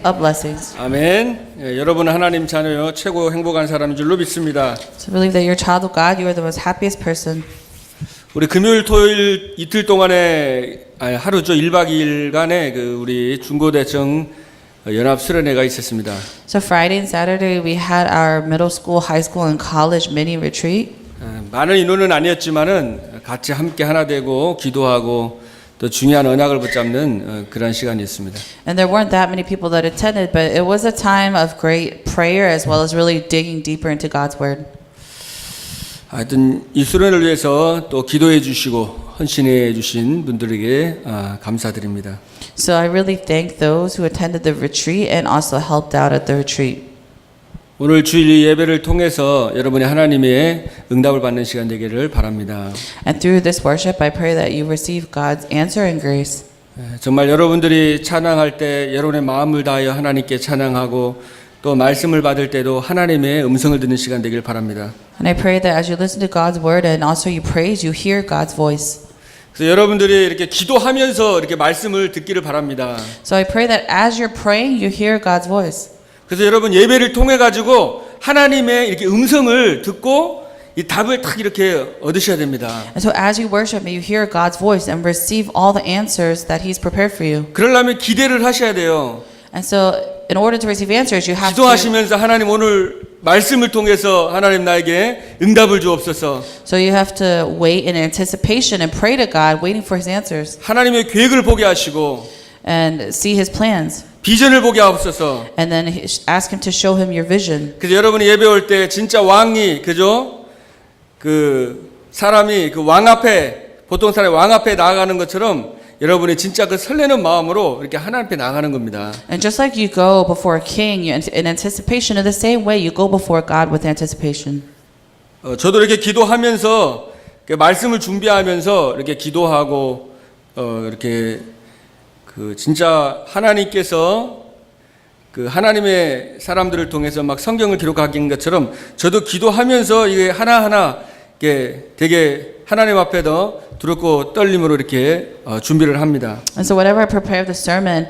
of blessings. 아멘. 예, 여러분은 하나님 자녀요 최고 행복한 사람인 줄로 믿습니다. So believe that you're a child of God, you are the most happiest person. 우리 금요일 토요일 이틀 동안에 하루죠 1박 2일간의 그 우리 중고대청 연합 수련회가 있었습니다. So Friday and Saturday we had our middle school, high school, and college mini retreat. 많은 인원은 아니었지만은 같이 함께 하나 되고 기도하고 또 중요한 언약을 붙잡는 그런 시간이었습니다. And there weren't that many people that attended, but it was a time of great prayer as well as really digging deeper into God's Word. 하여튼 이 수련을 위해서 또 기도해 주시고 헌신해 주신 분들에게 감사드립니다. So I really thank those who attended the retreat and also helped out at the retreat. 오늘 주일 예배를 통해서 여러분이 하나님의 응답을 받는 시간 되기를 바랍니다. And through this worship, I pray that you receive God's answer and grace. 정말 여러분들이 찬양할 때 여러분의 마음을 다하여 하나님께 찬양하고 또 말씀을 받을 때도 하나님의 음성을 듣는 시간 되길 바랍니다. And I pray that as you listen to God's word and also you praise, you hear God's voice. 그래서 여러분들이 이렇게 기도하면서 이렇게 말씀을 듣기를 바랍니다. So I pray that as you're praying, you hear God's voice. 그래서 여러분 예배를 통해 가지고 하나님의 이렇게 음성을 듣고 이 답을 딱 이렇게 얻으셔야 됩니다. And so as you worship, you hear God's voice and receive all the answers that He's prepared for you. 그러려면 기대를 하셔야 돼요. And so in order to receive answers, you have to. 기도하시면서 하나님 오늘 말씀을 통해서 하나님 나에게 응답을 주옵소서. So you have to wait in anticipation and pray to God, waiting for His answers 하나님의 계획을 보게 하시고 and see His plans. 비전을 보게 하옵소서. And then ask Him to show Him your vision. 그래서 여러분이 예배 올 때 진짜 왕이 그죠? 그 사람이 그 왕 앞에 보통 사람이 왕 앞에 나아가는 것처럼 여러분이 진짜 그 설레는 마음으로 이렇게 하나님 앞에 나가는 겁니다. And just like you go before a king in anticipation, in the same way you go before God with anticipation. 저도 이렇게 기도하면서 말씀을 준비하면서 이렇게 기도하고 이렇게 그 진짜 하나님께서 그 하나님의 사람들을 통해서 막 성경을 기록하긴 것처럼 저도 기도하면서 이게 하나하나 이게 되게 하나님 앞에 더 두렵고 떨림으로 이렇게 준비를 합니다. And so whenever I prepare the sermon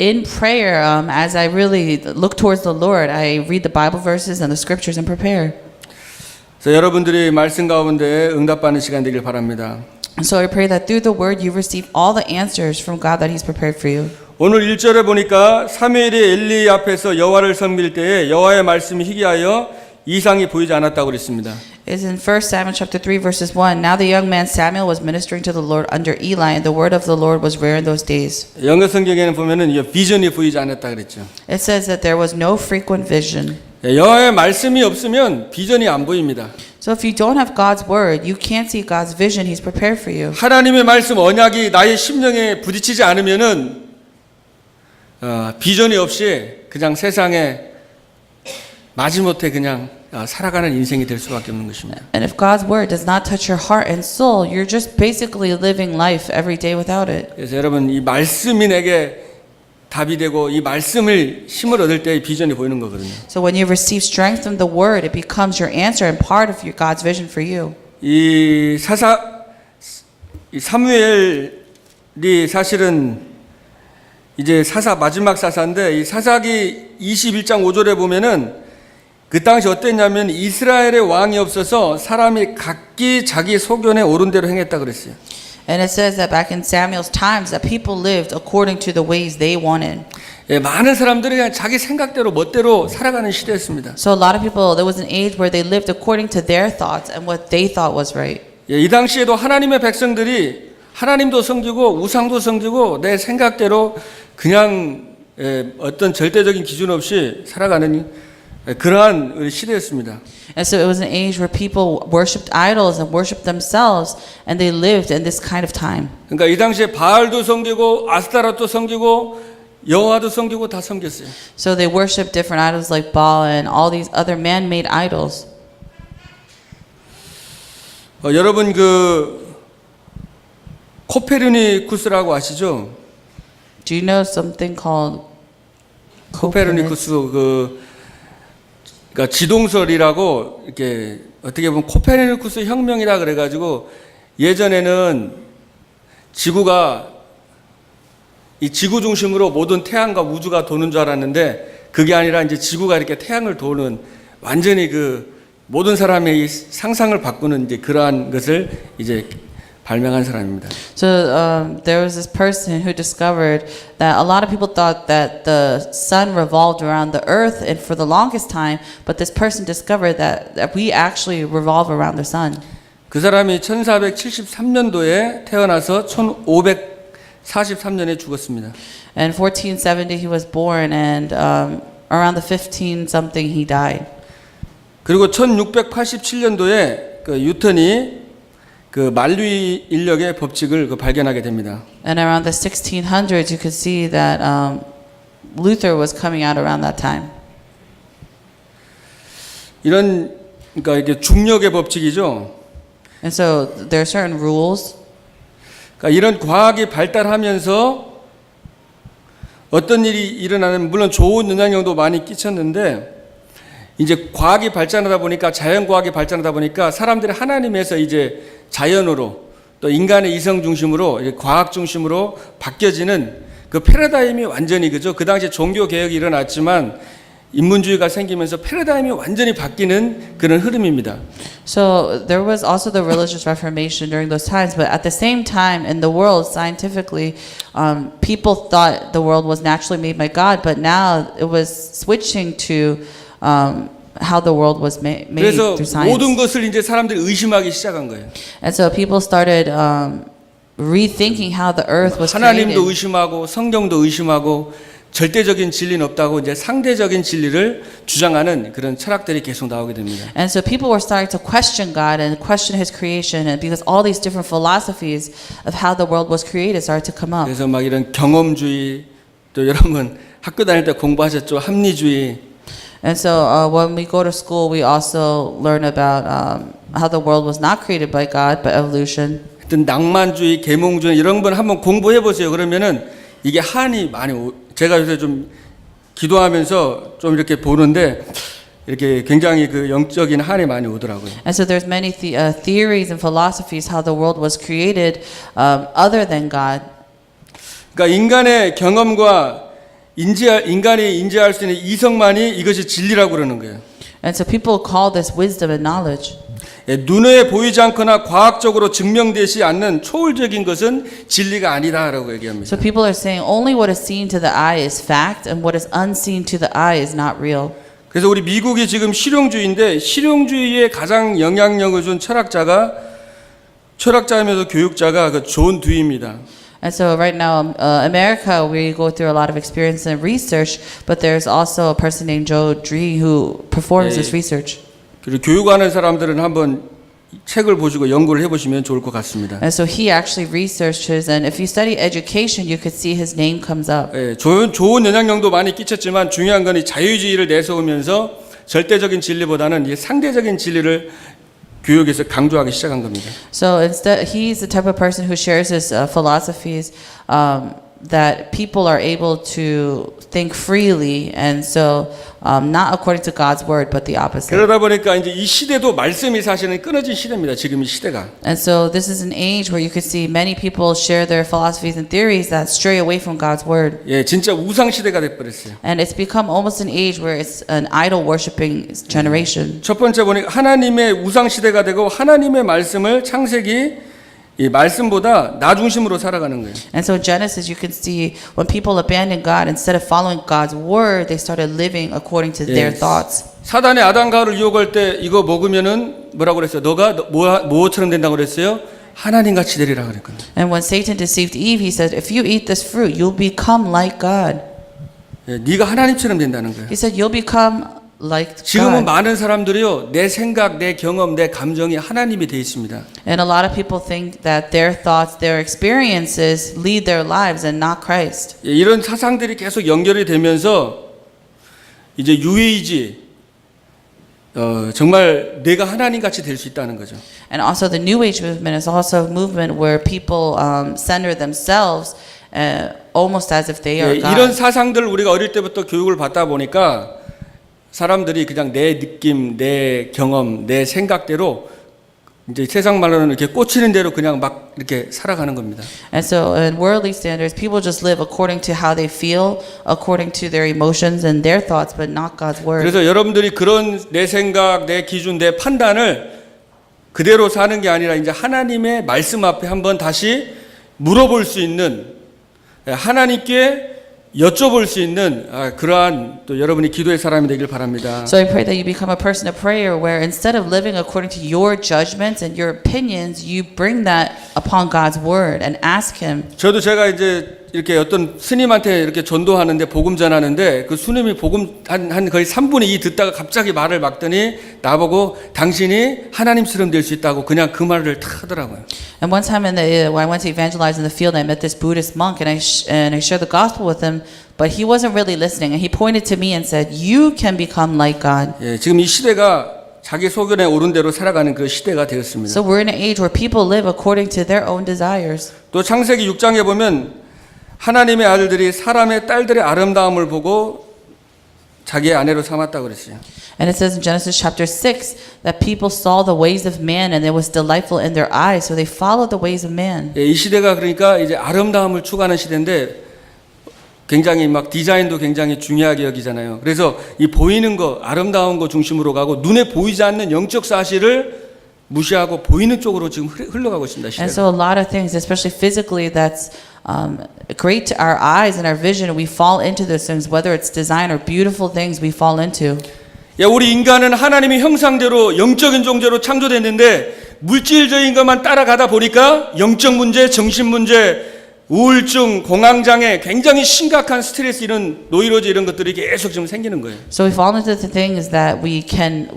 in prayer, as I really look towards the Lord, I read the Bible verses and the scriptures and prepare. 그래서 여러분들이 말씀 가운데 응답받는 시간 되길 바랍니다. And so I pray that through the word you receive all the answers from God that He's prepared for you. 오늘 1절에 보니까 사무엘이 엘리 앞에서 여호와를 섬길 때에 여호와의 말씀이 희귀하여 이상이 보이지 않았다고 그랬습니다. It's in 1 Samuel chapter 3 verses 1. Now the young man Samuel was ministering to the Lord under Eli, and the word of the Lord was rare in those days. 영어 성경에는 보면은 이게 비전이 보이지 않았다 그랬죠. It says that there was no frequent vision. 여호와의 말씀이 없으면 비전이 안 보입니다. So if you don't have God's word, you can't see God's vision He's prepared for you. 하나님의 말씀 언약이 나의 심령에 부딪히지 않으면은 비전이 없이 그냥 세상에 마지못해 그냥 살아가는 인생이 될 수밖에 없는 것입니다. And if God's word does not touch your heart and soul, you're just basically living life every day without it. 그래서 여러분 이 말씀이 내게 답이 되고 이 말씀을 힘을 얻을 때 비전이 보이는 거거든요. So when you receive strength from the word, it becomes your answer and part of your God's vision for you. 이 사무엘이 사실은 이제 마지막 사사인데 이 사사기 21장 5절에 보면은 그 당시 어땠냐면 이스라엘의 왕이 없어서 사람이 각기 자기 소견에 옳은 대로 행했다 그랬어요. And it says that back in Samuel's times that people lived according to the ways they wanted. 예, 많은 사람들이 그냥 자기 생각대로 멋대로 살아가는 시대였습니다. So a lot of people, there was an age where they lived according to their thoughts and what they thought was right. 예, 이 당시에도 하나님의 백성들이 하나님도 섬기고 우상도 섬기고 내 생각대로 그냥 어떤 절대적인 기준 없이 살아가는 그러한 우리 시대였습니다. And so it was an age where people worshipped idols and worshipped themselves, and they lived in this kind of time. 그러니까 이 당시에 바알도 섬기고 아스타롯도 섬기고 여호와도 섬기고 다 섬겼어요. So they worshipped different idols like Baal and all these other man-made idols. 여러분 그 코페르니쿠스라고 아시죠? Do you know something called 코페르니쿠스 그러니까 지동설이라고 이렇게 어떻게 보면 코페르니쿠스 혁명이라 그래가지고 예전에는 지구가 이 지구 중심으로 모든 태양과 우주가 도는 줄 알았는데 그게 아니라 이제 지구가 이렇게 태양을 도는 완전히 그 모든 사람의 이 상상을 바꾸는 이제 그러한 것을 이제 발명한 사람입니다. So there was this person who discovered that a lot of people thought that the sun revolved around the earth and for the longest time, but this person discovered that we actually revolve around the sun. 그 사람이 1473년도에 태어나서 1543년에 죽었습니다. In 1470 he was born and around the 15 something he died. 그리고 1687년도에 그 뉴턴이 그 만류의 인력의 법칙을 그 발견하게 됩니다. And around the 1600s you could see that Luther was coming out around that time. 이런 그러니까 이게 중력의 법칙이죠. And so there are certain rules. 그러니까 이런 과학이 발달하면서 어떤 일이 일어나는 물론 좋은 영향력도 많이 끼쳤는데 이제 과학이 발전하다 보니까 자연과학이 발전하다 보니까 사람들이 하나님에서 이제 자연으로 또 인간의 이성 중심으로 이제 과학 중심으로 바뀌어지는 그 패러다임이 완전히 그죠. 그 당시에 종교 개혁이 일어났지만 인문주의가 생기면서 패러다임이 완전히 바뀌는 그런 흐름입니다. So there was also the religious reformation during those times, but at the same time in the world scientifically people thought the world was naturally made by God, but now it was switching to how the world was made 그래서 through science. 모든 것을 이제 사람들이 의심하기 시작한 거예요. And so people started rethinking how the earth was 하나님도 created. 의심하고 성경도 의심하고 절대적인 진리는 없다고 이제 상대적인 진리를 주장하는 그런 철학들이 계속 나오게 됩니다. And so people were starting to question God and question His creation, and because all these different philosophies of how the world was created started to come up. 그래서 막 이런 경험주의 또 여러분 학교 다닐 때 공부하셨죠? 합리주의. And so when we go to school, we also learn about how the world was not created by God, but evolution. 하여튼 낭만주의, 계몽주의 이런 건 한번 공부해 보세요. 그러면은 이게 한이 많이 제가 요새 좀 기도하면서 좀 이렇게 보는데 이렇게 굉장히 그 영적인 한이 많이 오더라고요. And so there's many theories and philosophies how the world was created other than God. 그러니까 인간의 경험과 인간이 인지할 수 있는 이성만이 이것이 진리라고 그러는 거예요. And so people call this wisdom and knowledge. 눈에 보이지 않거나 과학적으로 증명되지 않는 초월적인 것은 진리가 아니다라고 얘기합니다. So people are saying only what is seen to the eye is fact and what is unseen to the eye is not real. 그래서 우리 미국이 지금 실용주의인데 실용주의에 가장 영향력을 준 철학자이면서 교육자가 그 존 듀이입니다. And so right now, America, we go through a lot of experience and research, but there's also a person named Joe Dree who performs this research. 그리고 교육하는 사람들은 한번 책을 보시고 연구를 해보시면 좋을 것 같습니다. And so he actually researches, and if you study education, you could see his name comes up. 예, 좋은 영향력도 많이 끼쳤지만 중요한 건 이 자유주의를 내세우면서 절대적인 진리보다는 이 상대적인 진리를 교육에서 강조하기 시작한 겁니다. So instead, he's the type of person who shares his philosophies that people are able to think freely, and so not according to God's word, but the opposite. 그러다 보니까 이제 이 시대도 말씀이 사실은 끊어진 시대입니다. 지금 이 시대가. And so this is an age where you could see many people share their philosophies and theories that stray away from God's word. 예, 진짜 우상 시대가 돼 버렸어요. And it's become almost an age where it's an idol worshiping generation. 첫 번째 보니까 하나님의 우상 시대가 되고 하나님의 말씀을 창세기 이 말씀보다 나 중심으로 살아가는 거예요. And so in Genesis you can see when people abandoned God, instead of following God's word, they started living according to their thoughts. 사단이 아담과 하와를 유혹할 때 이거 먹으면은 뭐라고 그랬어요? 너가 뭐처럼 된다고 그랬어요? 하나님 같이 되리라 그랬거든요. And when Satan deceived Eve, he said, if you eat this fruit, you'll become like God. 예, 네가 하나님처럼 된다는 거예요. He said, you'll become like 지금은 God. 많은 사람들이요, 내 생각, 내 경험, 내 감정이 하나님이 돼 있습니다. And a lot of people think that their thoughts, their experiences lead their lives and not Christ. 예, 이런 사상들이 계속 연결이 되면서 이제 유에이지 정말 내가 하나님 같이 될 수 있다는 거죠. And also the New Age movement is also a movement where people center themselves almost as if they are 예, God. 이런 사상들 우리가 어릴 때부터 교육을 받다 보니까 사람들이 그냥 내 느낌, 내 경험, 내 생각대로 이제 세상 말로는 이렇게 꽂히는 대로 그냥 막 이렇게 살아가는 겁니다. And so in worldly standards, people just live according to how they feel, according to their emotions and their thoughts, but not God's word. 그래서 여러분들이 그런 내 생각, 내 기준, 내 판단을 그대로 사는 게 아니라 이제 하나님의 말씀 앞에 한번 다시 물어볼 수 있는, 하나님께 여쭤볼 수 있는 그러한 또 여러분이 기도의 사람이 되길 바랍니다. So I pray that you become a person of prayer where instead of living according to your judgments and your opinions, you bring that upon God's word and ask Him. 저도 제가 이제 이렇게 어떤 스님한테 이렇게 전도하는데 복음 전하는데 그 스님이 복음 한 거의 3분의 2 듣다가 갑자기 말을 막더니 나보고 당신이 하나님처럼 될 수 있다고 그냥 그 말을 다 하더라고요. And one time when I went to evangelize in the field, I met this Buddhist monk and I shared the gospel with him, but he wasn't really listening and he pointed to me and said, "You can become like God." 예, 지금 이 시대가 자기 소견에 오른 대로 살아가는 그 시대가 되었습니다. So we're in an age where people live according to their own desires. 또 창세기 6장에 보면 하나님의 아들들이 사람의 딸들의 아름다움을 보고 자기의 아내로 삼았다고 그랬어요. And it says in Genesis chapter 6 that people saw the ways of man and it was delightful in their eyes, so they followed the ways of man. 예, 이 시대가 그러니까 이제 아름다움을 추구하는 시대인데 굉장히 막 디자인도 굉장히 중요하게 여기잖아요. 그래서 이 보이는 거, 아름다운 거 중심으로 가고 눈에 보이지 않는 영적 사실을 무시하고 보이는 쪽으로 지금 흘러가고 있습니다. 시대가. And so a lot of things, especially physically, that's great to our eyes and our vision, we fall into those things, whether it's design or beautiful things we fall into. 야, 우리 인간은 하나님의 형상대로 영적인 존재로 창조됐는데 물질적인 것만 따라가다 보니까 영적 문제, 정신 문제, 우울증, 공황장애, 굉장히 심각한 스트레스 이런 노이로제 이런 것들이 계속 지금 생기는 거예요. So we fall into the things that we can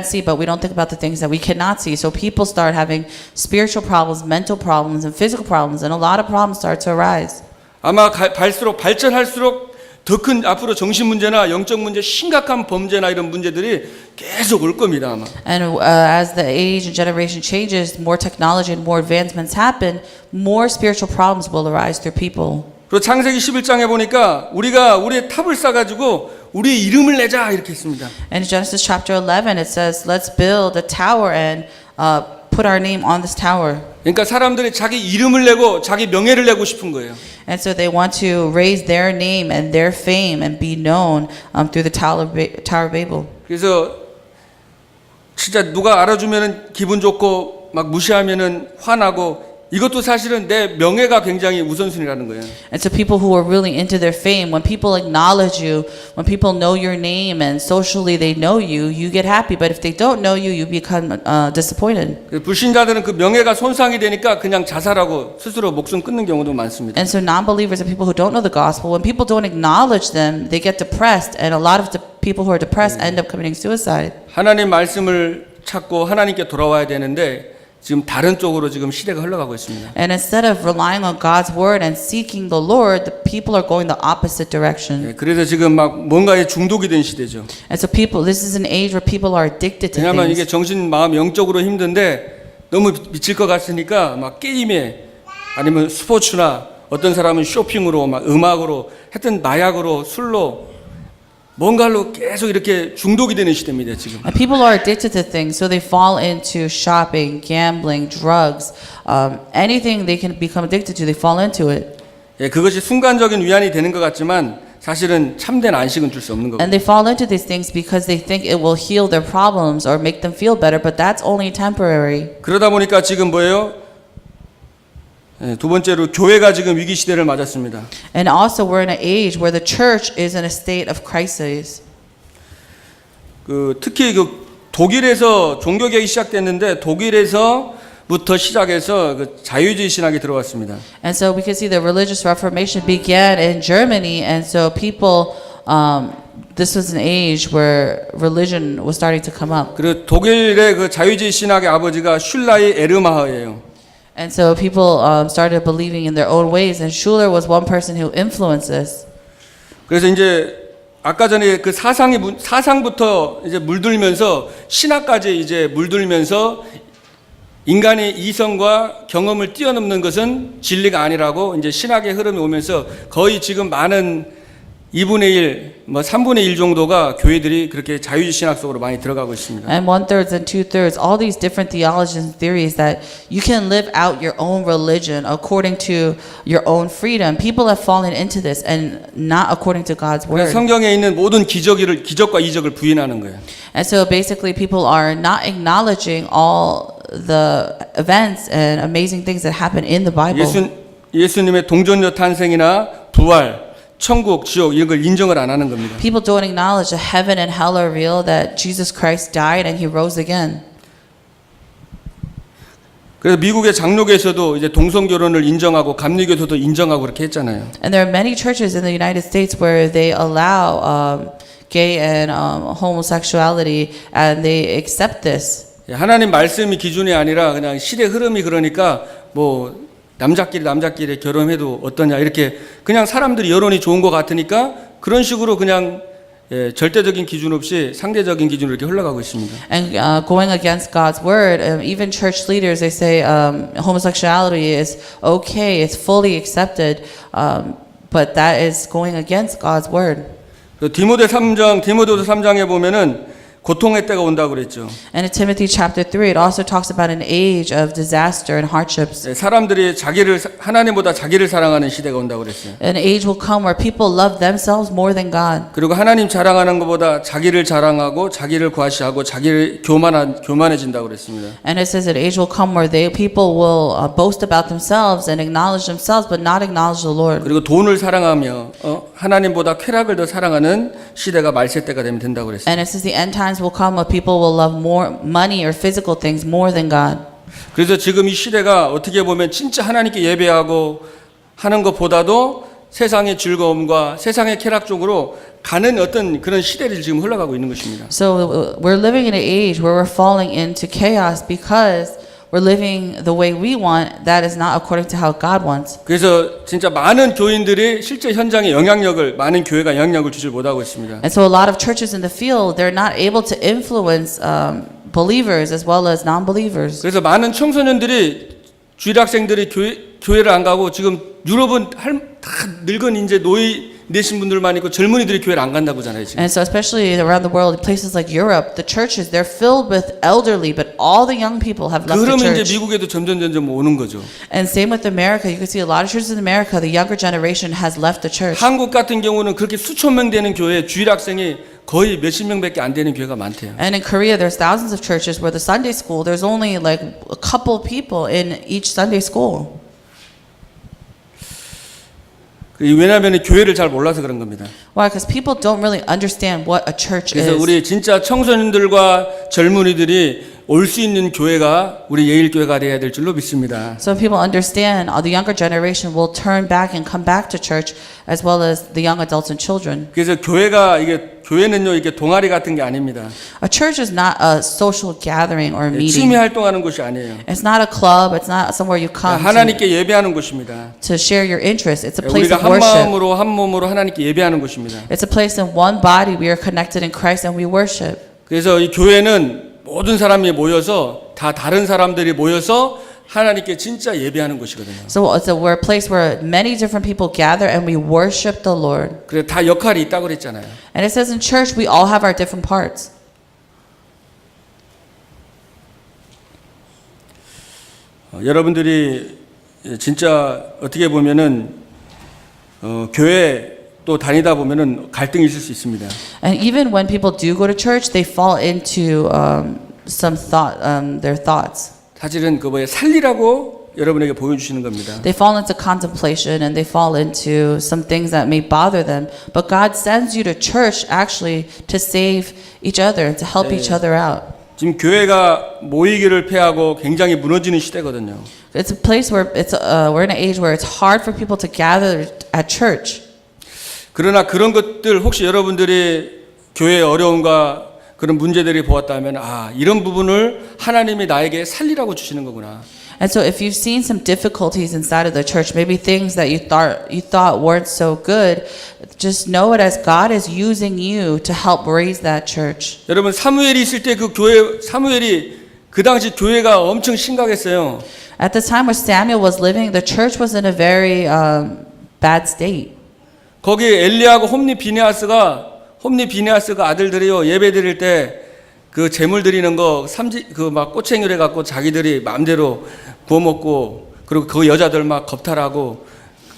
see, but we don't think about the things that we cannot see. So people start having spiritual problems, mental problems, and physical problems, and a lot of problems start to arise. 아마 발전할수록 더 큰 앞으로 정신 문제나 영적 문제, 심각한 범죄나 이런 문제들이 계속 올 겁니다 아마. And as the age and generation changes, more technology and more advancements happen, more spiritual problems will arise through people. 그리고 창세기 11장에 보니까 우리가 우리의 탑을 쌓아가지고 우리의 이름을 내자 이렇게 했습니다. And in Genesis chapter 11, it says, "Let's build a tower and put our name on this tower." 그러니까 사람들이 자기 이름을 내고 자기 명예를 내고 싶은 거예요. And so they want to raise their name and their fame and be known through the Tower of Babel. 그래서 진짜 누가 알아주면은 기분 좋고 막 무시하면은 화나고 이것도 사실은 내 명예가 굉장히 우선순위라는 거예요. And so people who are really into their fame, when people acknowledge you, when people know your name and socially they know you, you get happy. But if they don't know you, you become disappointed. 불신자들은 그 명예가 손상이 되니까 그냥 자살하고 스스로 목숨 끊는 경우도 많습니다. And so non-believers and people who don't know the gospel, when people don't acknowledge them, they get depressed. And a lot of the people who are depressed end up committing suicide. 하나님 말씀을 찾고 하나님께 돌아와야 되는데 지금 다른 쪽으로 지금 시대가 흘러가고 있습니다. And instead of relying on God's word and seeking the Lord, the people are going the opposite direction. 그래서 지금 막 뭔가에 중독이 된 시대죠. And so people, this is an age where people are addicted to 왜냐하면 이게 things. 정신, 마음, 영적으로 힘든데 너무 미칠 것 같으니까 막 게임에 아니면 스포츠나 어떤 사람은 쇼핑으로 막 음악으로 하여튼 마약으로 술로 뭔가로 계속 이렇게 중독이 되는 시대입니다 지금. And people are addicted to things, so they fall into shopping, gambling, drugs, anything they can become addicted to, they fall into it. 예, 그것이 순간적인 위안이 되는 것 같지만 사실은 참된 안식은 줄 수 없는 거예요. And they fall into these things because they think it will heal their problems or make them feel better, but that's only temporary. 그러다 보니까 지금 뭐예요? 예, 두 번째로 교회가 지금 위기 시대를 맞았습니다. And also we're in an age where the church is in a state of crisis. 특히 독일에서 종교개혁이 시작됐는데 독일에서부터 시작해서 자유주의 신학이 들어왔습니다. And so we can see the religious reformation began in Germany, and so people, this was an age where religion was starting to come up. 그리고 독일의 그 자유주의 신학의 아버지가 슐라이 에르마하예요. And so people started believing in their own ways, and Schuller was one person who influenced this. 그래서 이제 아까 전에 그 사상부터 이제 물들면서 신학까지 이제 물들면서 인간의 이성과 경험을 뛰어넘는 것은 진리가 아니라고 이제 신학의 흐름이 오면서 거의 지금 많은 2분의 1, 뭐 3분의 1 정도가 교회들이 그렇게 자유주의 신학 속으로 많이 들어가고 있습니다. And 1/3 and 2/3, all these different theologies and theories that you can live out your own religion according to your own freedom. People have fallen into this and not according to God's 그래서 word. 성경에 있는 모든 기적과 이적을 부인하는 거예요. And so basically people are not acknowledging all the events and amazing things that happen in the Bible. 예수님의 동전녀 탄생이나 부활, 천국, 지옥 이런 걸 인정을 안 하는 겁니다. People don't acknowledge that heaven and hell are real, that Jesus Christ died and he rose again. 그래서 미국의 장로교에서도 이제 동성 결혼을 인정하고 감리교에서도 인정하고 그렇게 했잖아요. And there are many churches in the United States where they allow gay and homosexuality and they accept this. 하나님 말씀이 기준이 아니라 그냥 시대 흐름이 그러니까 뭐 남자끼리 결혼해도 어떠냐 이렇게 그냥 사람들이 여론이 좋은 것 같으니까 그런 식으로 그냥 절대적인 기준 없이 상대적인 기준으로 이렇게 흘러가고 있습니다. And going against God's word, even church leaders, they say homosexuality is okay, it's fully accepted, but that is going against God's word. 디모데후서 3장에 보면은 고통의 때가 온다고 그랬죠. And in Timothy chapter 3, it also talks about an age of disaster and hardships. 사람들이 하나님보다 자기를 사랑하는 시대가 온다고 그랬어요. An age will come where people love themselves more than God. 그리고 하나님 자랑하는 것보다 자기를 자랑하고 자기를 과시하고 자기를 교만해진다고 그랬습니다. And it says an age will come where people will boast about themselves and acknowledge themselves but not acknowledge the Lord. 그리고 돈을 사랑하며 하나님보다 쾌락을 더 사랑하는 시대가 말세 때가 되면 된다고 그랬어요. And it says the end times will come where people will love more money or physical things more than God. 그래서 지금 이 시대가 어떻게 보면 진짜 하나님께 예배하고 하는 것보다도 세상의 즐거움과 세상의 쾌락 쪽으로 가는 어떤 그런 시대를 지금 흘러가고 있는 것입니다. So we're living in an age where we're falling into chaos because we're living the way we want, that is not according to how God wants. 그래서 진짜 많은 교인들이 실제 현장에 많은 교회가 영향력을 주지 못하고 있습니다. And so a lot of churches in the field, they're not able to influence believers as well as non-believers. 그래서 많은 청소년들이 주일학생들이 교회를 안 가고 지금 유럽은 다 늙은 이제 노이 되신 분들만 있고 젊은이들이 교회를 안 간다고 하잖아요. 지금. And so especially around the world, places like Europe, the churches, they're filled with elderly, but all the young people have left the 그러면 이제 church. 미국에도 점점 오는 거죠. And same with America. You can see a lot of churches in America, the younger generation has left the church. 한국 같은 경우는 그렇게 수천 명 되는 교회 주일학생이 거의 몇십 명밖에 안 되는 교회가 많대요. And in Korea, there's thousands of churches where the Sunday school, there's only like a couple people in each Sunday school. 왜냐하면 교회를 잘 몰라서 그런 겁니다. Why? Because people don't really understand what a church 그래서 is. 우리 진짜 청소년들과 젊은이들이 올 수 있는 교회가 우리 예일교회가 돼야 될 줄로 믿습니다. So people understand, the younger generation will turn back and come back to church as well as the young adults and children. 그래서 교회는요 이게 동아리 같은 게 아닙니다. A church is not a social gathering or 취미 meeting. 활동하는 곳이 아니에요. It's not a club. It's not somewhere you come 하나님께 예배하는 곳입니다. to share your interests. It's a place 우리가 of 한 worship. 마음으로 한 몸으로 하나님께 예배하는 곳입니다. It's a place in one body. We are connected in Christ and we worship. 그래서 이 교회는 모든 사람이 모여서 다 다른 사람들이 모여서 하나님께 진짜 예배하는 곳이거든요. So we're a place where many different people gather and we worship the Lord. 그래서 다 역할이 있다고 그랬잖아요. And it says in church we all have our different parts. 여러분들이 진짜 어떻게 보면은 교회 또 다니다 보면은 갈등이 있을 수 있습니다. And even when people do go to church, they fall into their thoughts. 사실은 그 뭐에 살리라고 여러분에게 보여주시는 겁니다. They fall into contemplation and they fall into some things that may bother them. But God sends you to church actually to save each other and to help each other out. 지금 교회가 모이기를 패하고 굉장히 무너지는 시대거든요. It's a place where we're in an age where it's hard for people to gather at church. 그러나 그런 것들 혹시 여러분들이 교회의 어려움과 그런 문제들이 보았다면 이런 부분을 하나님이 나에게 살리라고 주시는 거구나. And so if you've seen some difficulties inside of the church, maybe things that you thought weren't so good, just know it as God is using you to help raise that church. 여러분 사무엘이 있을 때 사무엘이 그 당시 교회가 엄청 심각했어요. At the time where Samuel was living, the church was in a very bad state. 거기 엘리하고 홈리 비네하스가 아들들이요 예배 드릴 때 그 제물 드리는 거 그 막 꼬챙이를 갖고 자기들이 마음대로 구워 먹고 그리고 그 여자들 막 겁탈하고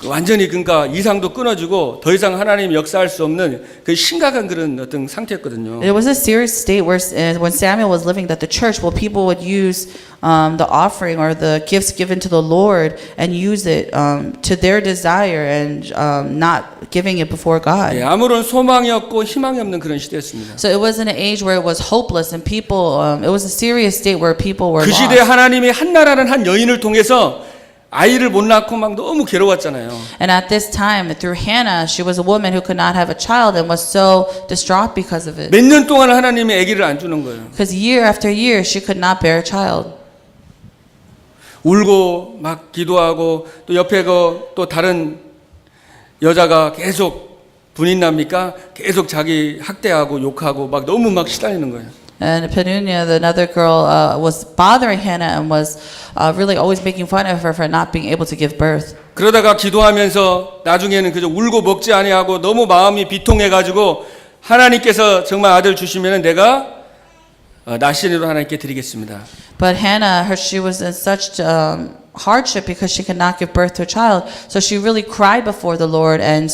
완전히 그러니까 이상도 끊어지고 더 이상 하나님 역사할 수 없는 그 심각한 그런 어떤 상태였거든요. It was a serious state where when Samuel was living that the church, well, people would use the offering or the gifts given to the Lord and use it to their desire and not giving it before God. 예, 아무런 소망이 없고 희망이 없는 그런 시대였습니다. So it was in an age where it was hopeless and people, it was a serious state where people were 그 시대에 lost. 하나님이 한나라는 한 여인을 통해서 아이를 못 낳고 막 너무 괴로웠잖아요. And at this time, through Hannah, she was a woman who could not have a child and was so distraught because of it. 몇 년 동안 하나님이 아기를 안 주는 거예요. Because year after year, she could not bear a child. 울고 막 기도하고 또 옆에 또 다른 여자가 계속 분이 납니까? 계속 자기 학대하고 욕하고 막 너무 막 시달리는 거예요. And Penunia, another girl, was bothering Hannah and was really always making fun of her for not being able to give birth. 그러다가 기도하면서 나중에는 그저 울고 먹지 아니하고 너무 마음이 비통해가지고 하나님께서 정말 아들 주시면은 내가 나시린으로 하나님께 드리겠습니다. But Hannah, she was in such hardship because she could not give birth to a child. So she really cried before the Lord and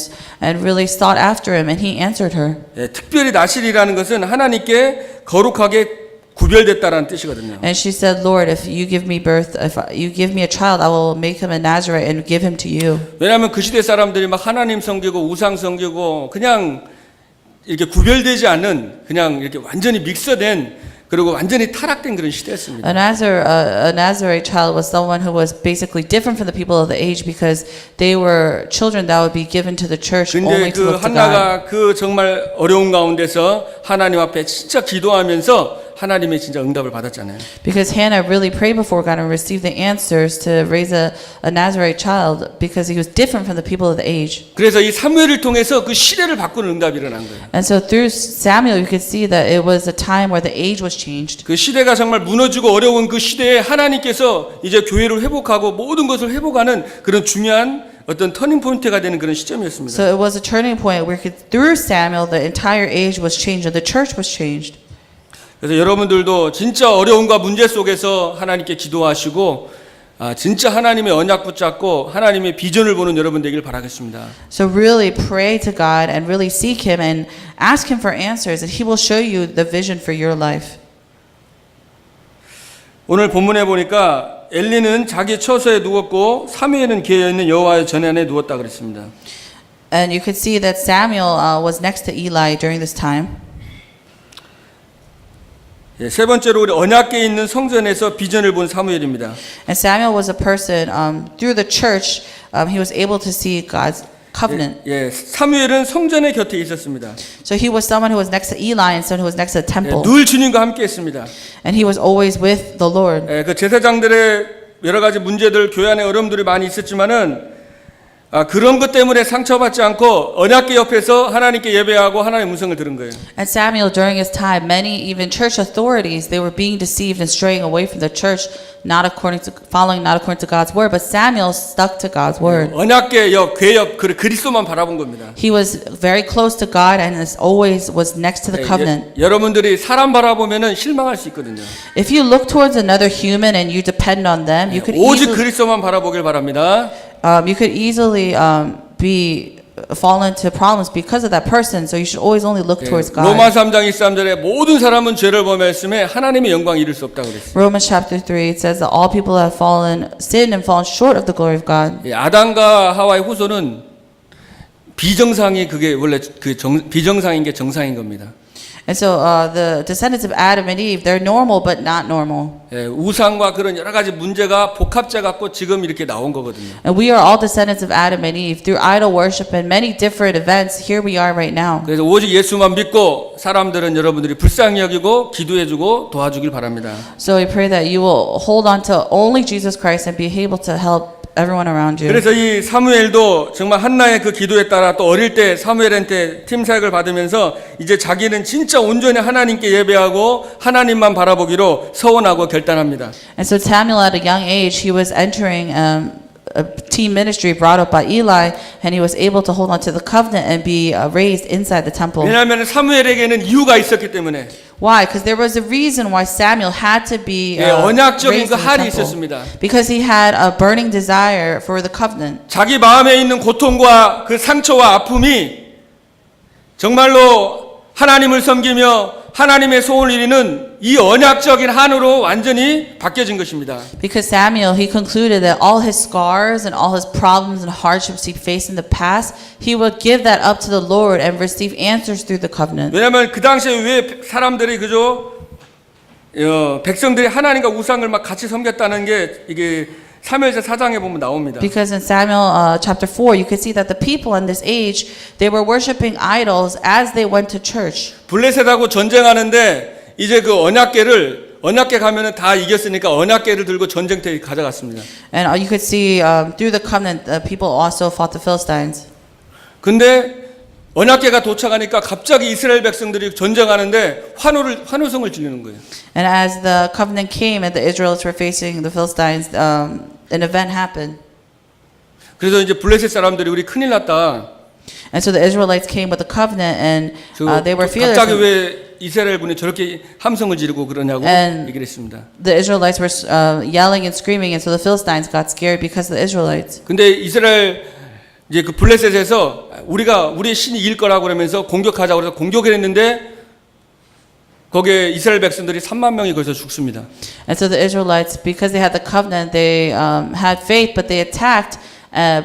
really sought after him, and he answered her. 예, 특별히 나실이라는 것은 하나님께 거룩하게 구별됐다라는 뜻이거든요. And she said, Lord, if you give me birth, if you give me a child, I will make him a Nazarite and give him to you. 왜냐하면 그 시대 사람들이 막 하나님 섬기고 우상 섬기고 그냥 이렇게 구별되지 않는 그냥 이렇게 완전히 믹서된 그리고 완전히 타락된 그런 시대였습니다. A Nazarite child was someone who was basically different from the people of the age because they were children that would be given to the church 근데 only to 그 look to God. 한나가 그 정말 어려운 가운데서 하나님 앞에 진짜 기도하면서 하나님의 진짜 응답을 받았잖아요. Because Hannah really prayed before God and received the answers to raise a Nazarite child because he was different from the people of the age. 그래서 이 사무엘을 통해서 그 시대를 바꾸는 응답이 일어난 거예요. And so through Samuel, you could see that it was a time where the age was changed. 그 시대가 정말 무너지고 어려운 그 시대에 하나님께서 이제 교회를 회복하고 모든 것을 회복하는 그런 중요한 어떤 터닝 포인트가 되는 그런 시점이었습니다. So it was a turning point where through Samuel, the entire age was changed and the church was changed. 그래서 여러분들도 진짜 어려움과 문제 속에서 하나님께 기도하시고 진짜 하나님의 언약 붙잡고 하나님의 비전을 보는 여러분 되길 바라겠습니다. So really pray to God and really seek Him and ask Him for answers, and He will show you the vision for your life. 오늘 본문에 보니까 엘리는 자기 처소에 누웠고 사무엘은 그에 있는 여호와의 전안에 누웠다 그랬습니다. And you could see that Samuel was next to Eli during this time. 예, 세 번째로 우리 언약궤에 있는 성전에서 비전을 본 사무엘입니다. And Samuel was a person, through the church, he was able to see God's covenant. 예, 사무엘은 성전의 곁에 있었습니다. So he was someone who was next to Eli and someone who was next to the temple. 늘 주님과 함께했습니다. And he was always with the Lord. 예, 그 제사장들의 여러 가지 문제들, 교회 안에 어려움들이 많이 있었지만은 그런 것 때문에 상처받지 않고 언약궤 옆에서 하나님께 예배하고 하나님의 음성을 들은 거예요. And Samuel, during his time, many even church authorities, they were being deceived and straying away from the church, following not according to God's word. But Samuel stuck to God's word. 언약궤 옆, 궤 옆, 그리스도만 바라본 겁니다. He was very close to God and always was next to the covenant. 여러분들이 사람 바라보면은 실망할 수 있거든요. If you look towards another human and you depend on them, you could 오직 easily, 그리스도만 바라보길 바랍니다. you could easily fall into problems because of that person. So you should always only look towards God. 로마 3장 23절에 모든 사람은 죄를 범했음에 하나님의 영광 이룰 수 없다고 그랬어요. Romans chapter 3, it says that all people have sinned and fallen short of the glory of God. 아담과 하와의 후손은 비정상이 그게 원래 비정상인 게 정상인 겁니다. And so the descendants of Adam and Eve, they're normal but not normal. 예, 우상과 그런 여러 가지 문제가 복합돼 갖고 지금 이렇게 나온 거거든요. And we are all descendants of Adam and Eve through idol worship and many different events. Here we are right now. 그래서 오직 예수만 믿고 사람들은 여러분들이 불쌍히 여기고 기도해주고 도와주길 바랍니다. So we pray that you will hold on to only Jesus Christ and be able to help everyone around you. 그래서 이 사무엘도 정말 한나의 그 기도에 따라 또 어릴 때 사무엘한테 팀 사역을 받으면서 이제 자기는 진짜 온전히 하나님께 예배하고 하나님만 바라보기로 서원하고 결단합니다. And so Samuel, at a young age, he was entering a teen ministry brought up by Eli, and he was able to hold on to the covenant and be raised inside the temple. 왜냐하면 사무엘에게는 이유가 있었기 때문에. Why? Because there was a reason why Samuel had to be 예, 언약적인 raised 그 in the 할이 temple. 있었습니다. Because he had a burning desire for the covenant. 자기 마음에 있는 고통과 그 상처와 아픔이 정말로 하나님을 섬기며 하나님의 소원을 이루는 이 언약적인 한으로 완전히 바뀌어진 것입니다. Because Samuel, he concluded that all his scars and all his problems and hardships he faced in the past, he would give that up to the Lord and receive answers through the covenant. 왜냐하면 그 당시에 왜 사람들이 그저 백성들이 하나님과 우상을 막 같이 섬겼다는 게 이게 사무엘서 4장에 보면 나옵니다. Because in Samuel chapter 4, you could see that the people in this age, they were worshiping idols as they went to church. 블레셋하고 전쟁하는데 이제 그 언약궤 가면은 다 이겼으니까 언약궤를 들고 전쟁터에 가져갔습니다. And you could see through the covenant, people also fought the Philistines. 근데 언약궤가 도착하니까 갑자기 이스라엘 백성들이 전쟁하는데 환호성을 지르는 거예요. And as the covenant came and the Israelites were facing the Philistines, an event happened. 그래서 이제 블레셋 사람들이 우리 큰일 났다. And so the Israelites came with the covenant, and they were fearless. 갑자기 왜 이스라엘 군이 저렇게 함성을 지르고 그러냐고 얘기를 했습니다. The Israelites were yelling and screaming, and so the Philistines got scared because of the Israelites. 근데 이스라엘 이제 그 블레셋에서 우리의 신이 이길 거라고 그러면서 공격하자고 해서 공격을 했는데 거기에 이스라엘 백성들이 3만 명이 거기서 죽습니다. And so the Israelites, because they had the covenant, they had faith, but they attacked,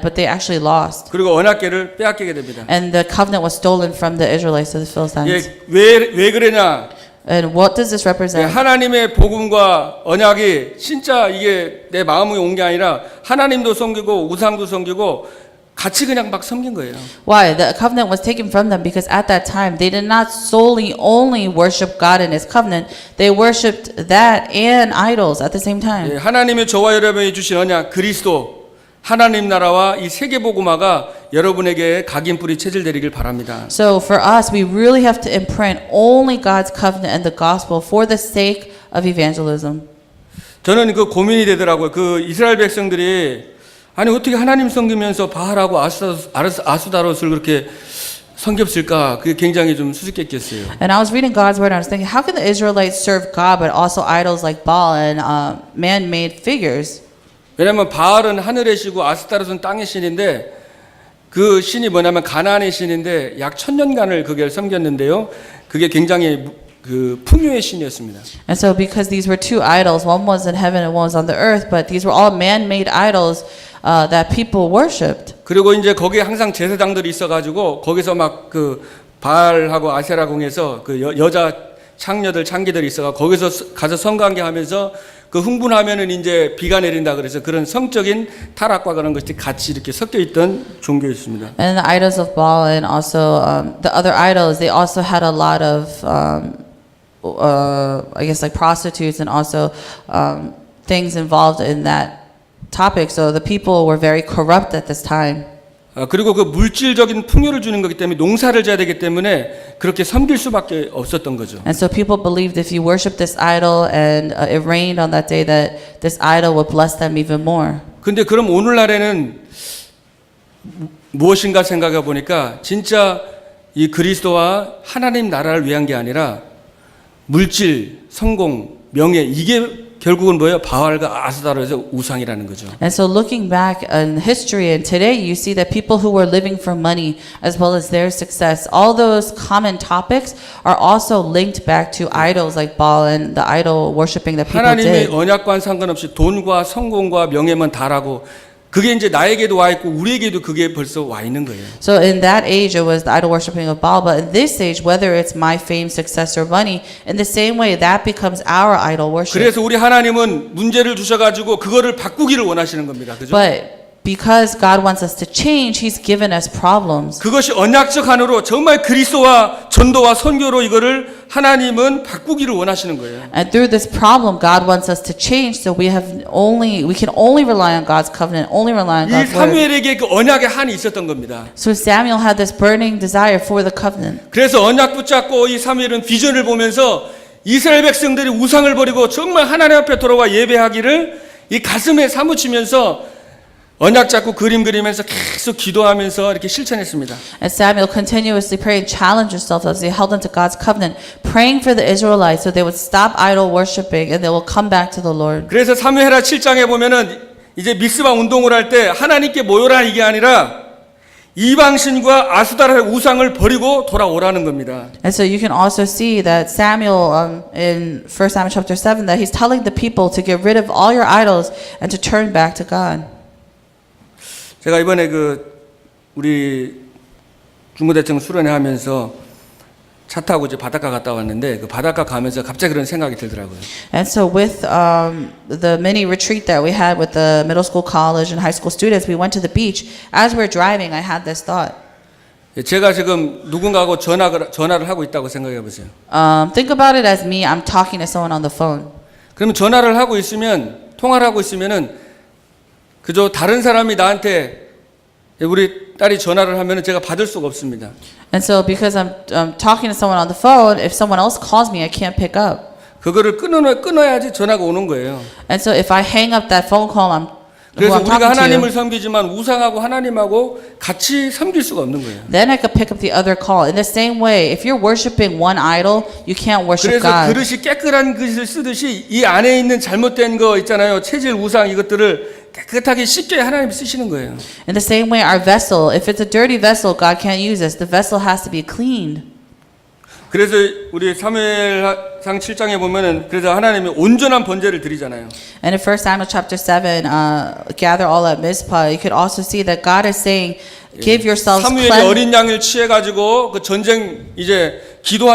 but they actually lost. 그리고 언약궤를 빼앗기게 됩니다. And the covenant was stolen from the Israelites to the Philistines. 왜 그러냐? And what does this represent? 하나님의 복음과 언약이 진짜 이게 내 마음에 온 게 아니라 하나님도 섬기고 우상도 섬기고 같이 그냥 막 섬긴 거예요. Why? The covenant was taken from them because at that time they did not solely only worship God and His covenant. They worshipped that and idols at the same time. 하나님의 저와 여러분이 주신 언약 그리스도 하나님 나라와 이 세계 복음화가 여러분에게 각인뿌리 체질되리길 바랍니다. So for us, we really have to imprint only God's covenant and the gospel for the sake of evangelism. 저는 그 고민이 되더라고요. 그 이스라엘 백성들이 아니 어떻게 하나님 섬기면서 바알하고 아수다롯을 그렇게 섬겼을까? 그게 굉장히 좀 수수께끼였어요. And I was reading God's word and I was thinking, how can the Israelites serve God but also idols like Baal and man-made figures? 왜냐하면 바알은 하늘의 신이고 아스타롯은 땅의 신인데 그 신이 뭐냐면 가나안의 신인데 약 1000년간을 그걸 섬겼는데요. 그게 굉장히 그 풍요의 신이었습니다. And so because these were two idols, one was in heaven and one was on the earth, but these were all man-made idols that people worshipped. 그리고 이제 거기에 항상 제사장들이 있어가지고 거기서 막 그 바알하고 아세라 궁에서 그 여자 창녀들이 있어가 거기서 가서 성관계하면서 그 흥분하면은 이제 비가 내린다 그래서 그런 성적인 타락과 그런 것이 같이 이렇게 섞여 있던 종교였습니다. And the idols of Baal and also the other idols, they also had a lot of, I guess, like prostitutes and also things involved in that topic. So the people were very corrupt at this time. 그리고 그 물질적인 풍요를 주는 거기 때문에 농사를 져야 되기 때문에 그렇게 섬길 수밖에 없었던 거죠. And so people believed if you worship this idol and it rained on that day that this idol would bless them even more. 근데 그럼 오늘날에는 무엇인가 생각해 보니까 진짜 이 그리스도와 하나님 나라를 위한 게 아니라 물질, 성공, 명예 이게 결국은 뭐예요? 바알과 아스타롯의 우상이라는 거죠. And so looking back in history and today you see that people who were living for money as well as their success, all those common topics are also linked back to idols like Baal and the idol worshiping that people 하나님의 did. 언약과는 상관없이 돈과 성공과 명예만 다라고 그게 이제 나에게도 와 있고 우리에게도 그게 벌써 와 있는 거예요. So in that age it was the idol worshiping of Baal, but in this age, whether it's my fame, success, or money, in the same way that becomes our idol worship. 그래서 우리 하나님은 문제를 주셔가지고 그거를 바꾸기를 원하시는 겁니다. 그죠? But because God wants us to change, He's given us problems. 그것이 언약적 한으로 정말 그리스도와 전도와 선교로 이거를 하나님은 바꾸기를 원하시는 거예요. And through this problem, God wants us to change, so we can only rely on God's covenant, only rely on 이 God's word. 사무엘에게 그 언약의 한이 있었던 겁니다. So Samuel had this burning desire for the covenant. 그래서 언약 붙잡고 이 사무엘은 비전을 보면서 이스라엘 백성들이 우상을 버리고 정말 하나님 앞에 돌아와 예배하기를 이 가슴에 사무치면서 언약 잡고 그림 그리면서 계속 기도하면서 이렇게 실천했습니다. And Samuel continuously prayed and challenged himself as they held onto God's covenant, praying for the Israelites so they would stop idol worshiping and they will come back to the Lord. 그래서 사무엘하 7장에 보면은 이제 미스바 운동을 할 때 하나님께 모여라 이게 아니라 이방신과 아수다라의 우상을 버리고 돌아오라는 겁니다. And so you can also see that Samuel in 1 Samuel chapter 7 that he's telling the people to get rid of all your idols and to turn back to God. 제가 이번에 우리 중부대청 수련회 하면서 차 타고 이제 바닷가 갔다 왔는데 그 바닷가 가면서 갑자기 그런 생각이 들더라고요. And so with the mini retreat that we had with the middle school, college, and high school students, we went to the beach. As we're driving, I had this thought. 제가 지금 누군가하고 전화를 하고 있다고 생각해 보세요. Think about it as me. I'm talking to someone on the phone. 그러면 전화를 하고 있으면 통화를 하고 있으면은 그저 다른 사람이 나한테 우리 딸이 전화를 하면은 제가 받을 수가 없습니다. And so because I'm talking to someone on the phone, if someone else calls me, I can't pick up. 그거를 끊어야지 전화가 오는 거예요. And so if I hang up that phone call, who 그래서 I'm 우리가 talking 하나님을 to, 섬기지만 우상하고 하나님하고 같이 섬길 수가 없는 거예요. then I could pick up the other call. In the same way, if you're worshiping one idol, you can't worship 그래서 God. 그릇이 깨끗한 그릇을 쓰듯이 이 안에 있는 잘못된 거 있잖아요. 체질 우상 이것들을 깨끗하게 씻게 하나님이 쓰시는 거예요. In the same way, our vessel, if it's a dirty vessel, God can't use us. The vessel has to be cleaned. 그래서 우리 사무엘상 7장에 보면은 그래서 하나님이 온전한 번제를 드리잖아요. And in 1 Samuel chapter 7, gather all at Mizpah, you could also see that God is saying, give yourselves 사무엘이 cleansed. 어린 양을 취해 가지고 그 전쟁 이제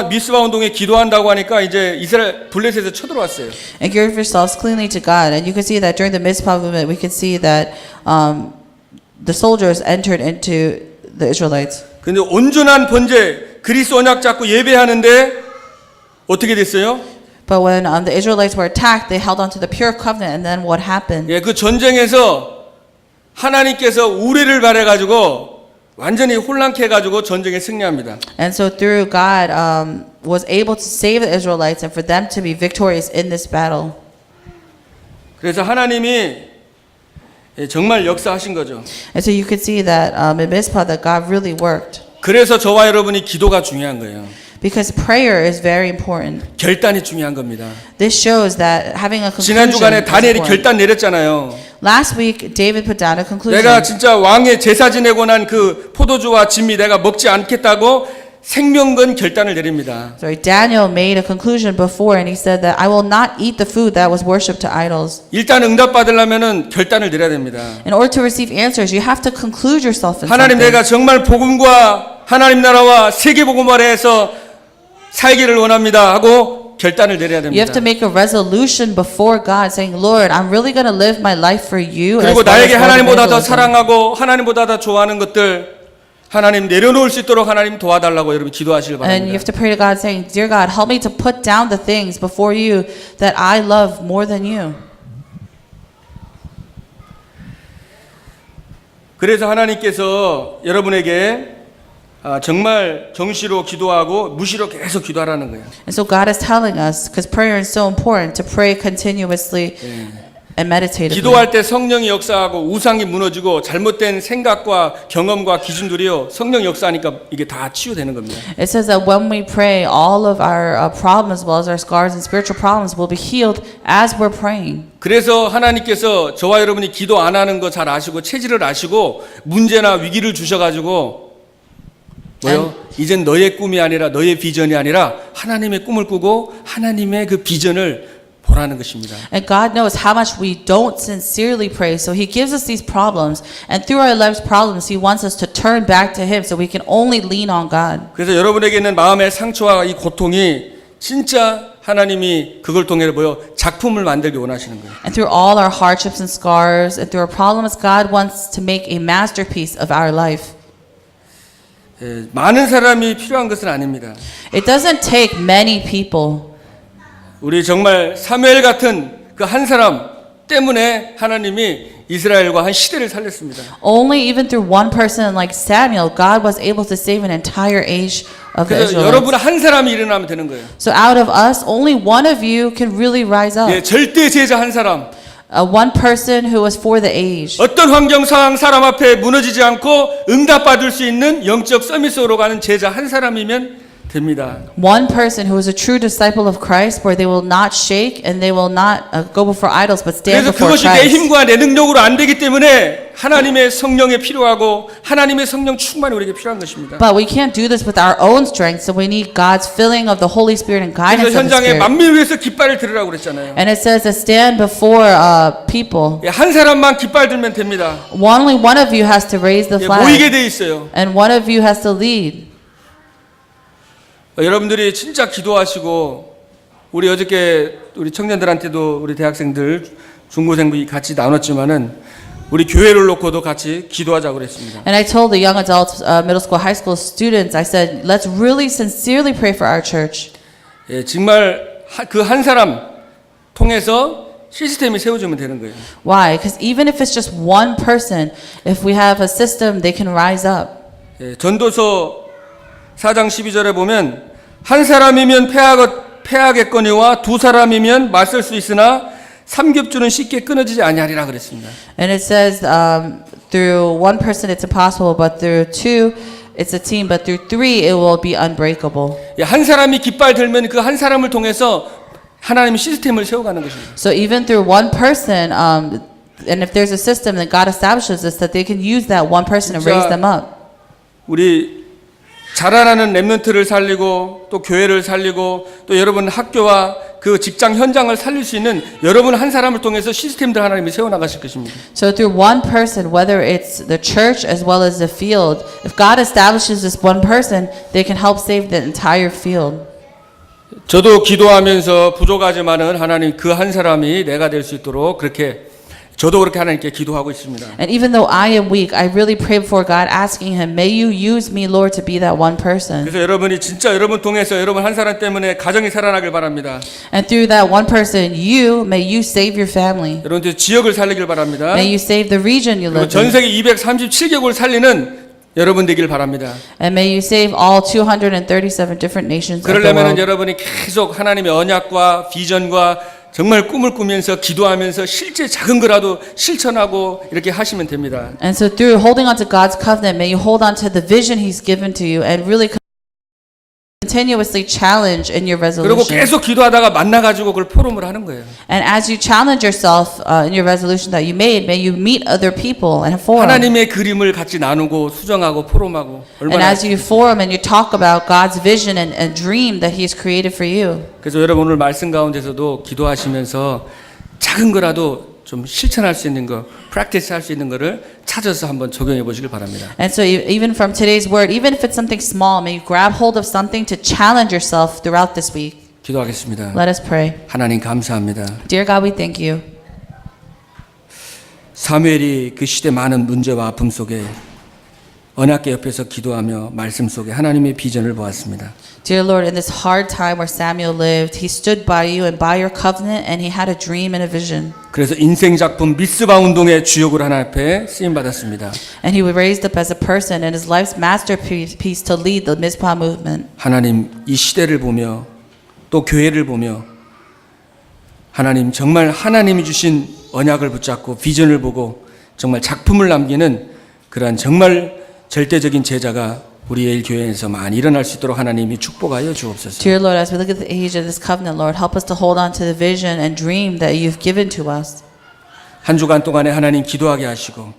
미스바 운동에 기도한다고 하니까 이제 이스라엘 블레셋에서 쳐들어왔어요. And give yourselves cleanly to God. And you can see that during the Mizpah movement, we can see that the soldiers entered into the Israelites. 근데 온전한 번제 그리스 언약 잡고 예배하는데 어떻게 됐어요? But when the Israelites were attacked, they held on to the pure covenant. And then what happened? 예, 그 전쟁에서 하나님께서 우레를 발해 가지고 완전히 혼란케 해 가지고 전쟁에 승리합니다. And so through God was able to save the Israelites and for them to be victorious in this battle. 그래서 하나님이 정말 역사하신 거죠. And so you could see that in Mizpah that God really worked. 그래서 저와 여러분이 기도가 중요한 거예요. Because prayer is very important. 결단이 중요한 겁니다. This shows that having a conclusion 지난 주간에 is 다니엘이 important. 결단 내렸잖아요. Last week, David put down a conclusion. 내가 진짜 왕의 제사 지내고 난 그 포도주와 진미 내가 먹지 않겠다고 생명건 결단을 내립니다. Sorry, Daniel made a conclusion before, and he said that I will not eat the food that was worshipped to idols. 일단 응답 받으려면은 결단을 내려야 됩니다. In order to receive answers, you have to conclude yourself in 하나님 something. 내가 정말 복음과 하나님 나라와 세계 복음화를 해서 살기를 원합니다 하고 결단을 내려야 You have 됩니다. to make a resolution before God, saying, "Lord, I'm really going to live my life for you." as 그리고 well as 나에게 for 하나님보다 더 evangelism. 사랑하고 하나님보다 더 좋아하는 것들 하나님 내려놓을 수 있도록 하나님 도와달라고 여러분 기도하시길 And you 바랍니다. have to pray to God, saying, "Dear God, help me to put down the things before you that I love more than you." 그래서 하나님께서 여러분에게 정말 정시로 기도하고 무시로 계속 기도하라는 거예요. And so God is telling us, because prayer is so important, to pray continuously and meditatively. 기도할 때 성령이 역사하고 우상이 무너지고 잘못된 생각과 경험과 기준들이요 성령 역사하니까 이게 다 치유되는 겁니다. It says that when we pray, all of our problems, as well as our scars and spiritual problems, will be healed as we're praying. 그래서 하나님께서 저와 여러분이 기도 안 하는 거 잘 아시고 체질을 아시고 문제나 위기를 주셔가지고 뭐요? 이젠 너의 꿈이 아니라 너의 비전이 아니라 하나님의 꿈을 꾸고 하나님의 그 비전을 보라는 것입니다. And God knows how much we don't sincerely pray, so He gives us these problems, and through our life's problems, He wants us to turn back to Him, so we can only lean on God. 그래서 여러분에게 있는 마음의 상처와 이 고통이 진짜 하나님이 그걸 통해 뭐요? 작품을 만들기 원하시는 거예요. And through all our hardships and scars, and through our problems, God wants to make a masterpiece of our life. 많은 사람이 필요한 것은 아닙니다. It doesn't take many people. 우리 정말 사무엘 같은 그 한 사람 때문에 하나님이 이스라엘과 한 시대를 살렸습니다. Only even through one person like Samuel, God was able to save an entire age of the 그래서 Israelites. 여러분 한 사람이 일어나면 되는 거예요. So out of us, only one of you can really rise up. 절대 제자 한 사람. one person who was for the age. 어떤 환경 상황 사람 앞에 무너지지 않고 응답받을 수 있는 영적 서밋으로 가는 제자 한 사람이면 됩니다. One person who is a true disciple of Christ, where they will not shake and they will not go before idols, but stand 그래서 before 그것이 내 Christ. 힘과 내 능력으로 안 되기 때문에 하나님의 성령이 필요하고 하나님의 성령 충만이 우리에게 필요한 것입니다. But we can't do this with our own strength, so we need God's filling of the Holy Spirit and guidance 그래서 of the 현장에 Spirit. 만민을 위해서 깃발을 들으라고 그랬잖아요. And it says to stand before people. 한 사람만 깃발 들면 됩니다. Only one of you has to raise the 모이게 flag, 돼 있어요. and one of you has to lead. 여러분들이 진짜 기도하시고 우리 어저께 우리 청년들한테도 우리 대학생들 중고생부 같이 나눴지만은 우리 교회를 놓고도 같이 기도하자고 그랬습니다. And I told the young adults, middle school, high school students, I said, let's really sincerely pray for our church. 예, 정말 그 한 사람 통해서 시스템이 세워지면 되는 거예요. Why? Because even if it's just one person, if we have a system, they can rise up. 예, 전도서 4장 12절에 보면 한 사람이면 패하겠거니와 두 사람이면 맞설 수 있으나 삼겹줄은 쉽게 끊어지지 아니하리라 그랬습니다. And it says, through one person it's impossible, but through two it's a team, but through three it will be unbreakable. 예, 한 사람이 깃발 들면 그 한 사람을 통해서 하나님이 시스템을 세워가는 것입니다. So even through one person, and if there's a system that God establishes this, that they can use that one person and raise them up. 우리 자라나는 렘넌트를 살리고 또 교회를 살리고 또 여러분 학교와 그 직장 현장을 살릴 수 있는 여러분 한 사람을 통해서 시스템들 하나님이 세워나가실 것입니다. So through one person, whether it's the church as well as the field, if God establishes this one person, they can help save the entire field. 저도 기도하면서 부족하지만은 하나님 그 한 사람이 내가 될 수 있도록 그렇게 저도 그렇게 하나님께 기도하고 있습니다. And even though I am weak, I really pray before God, asking Him, may you use me, Lord, to be that one person. 그래서 여러분이 진짜 여러분 통해서 여러분 한 사람 때문에 가정이 살아나길 바랍니다. And through that one person, may you save your family. 여러분들 지역을 살리길 바랍니다. May you save the region you 그리고 live 전 in. 세계 237개국을 살리는 여러분 되길 바랍니다. And may you save all 237 different nations of the 그러려면 world. 여러분이 계속 하나님의 언약과 비전과 정말 꿈을 꾸면서 기도하면서 실제 작은 거라도 실천하고 이렇게 하시면 됩니다. And so through holding on to God's covenant, may you hold on to the vision He's given to you and really continuously challenge in your 그리고 resolution. 계속 기도하다가 만나가지고 그걸 포럼을 하는 거예요. And as you challenge yourself in your resolution that you made, may you meet other people and forum. 하나님의 그림을 같이 나누고 수정하고 포럼하고 And 얼마나 as you forum and you talk about God's vision and dream that He's created for you. 그래서 여러분 오늘 말씀 가운데서도 기도하시면서 작은 거라도 좀 실천할 수 있는 거, 프랙티스 할 수 있는 거를 찾아서 한번 적용해 보시길 바랍니다. And so even from today's word, even if it's something small, may you grab hold of something to challenge yourself throughout this week. 기도하겠습니다. Let us pray. 하나님 감사합니다. Dear God, we thank you. 사무엘이 그 시대 많은 문제와 아픔 속에 언약궤 옆에서 기도하며 말씀 속에 하나님의 비전을 보았습니다. Dear Lord, in this hard time where Samuel lived, he stood by you and by your covenant, and he had a dream and a vision. 그래서 인생 작품 미스바 운동의 주역으로 하나님 앞에 쓰임 받았습니다. And he was raised up as a person in his life's masterpiece to lead the Mizpah movement. 하나님 이 시대를 보며 또 교회를 보며 하나님 정말 하나님이 주신 언약을 붙잡고 비전을 보고 정말 작품을 남기는 그러한 정말 절대적인 제자가 우리의 교회에서 많이 일어날 수 있도록 하나님이 축복하여 주옵소서. Dear Lord, as we look at the age of this covenant, Lord, help us to hold on to the vision and dream that you've given to us. 한 주간 동안에 하나님 기도하게 하시고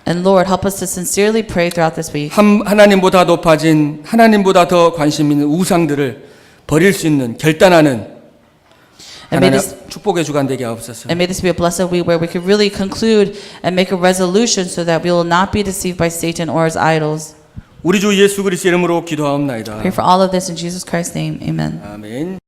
And Lord, help us to sincerely pray throughout this week. 하나님보다 높아진 하나님보다 더 관심 있는 우상들을 버릴 수 있는 결단하는 And may 하나님 this 축복의 주간 되게 하옵소서. And may this be a blessed week where we could really conclude and make a resolution so that we will not be deceived by Satan or his idols. 우리 주 예수 그리스도 이름으로 기도하옵나이다. Pray for all of this in Jesus Christ's name. Amen. 아멘.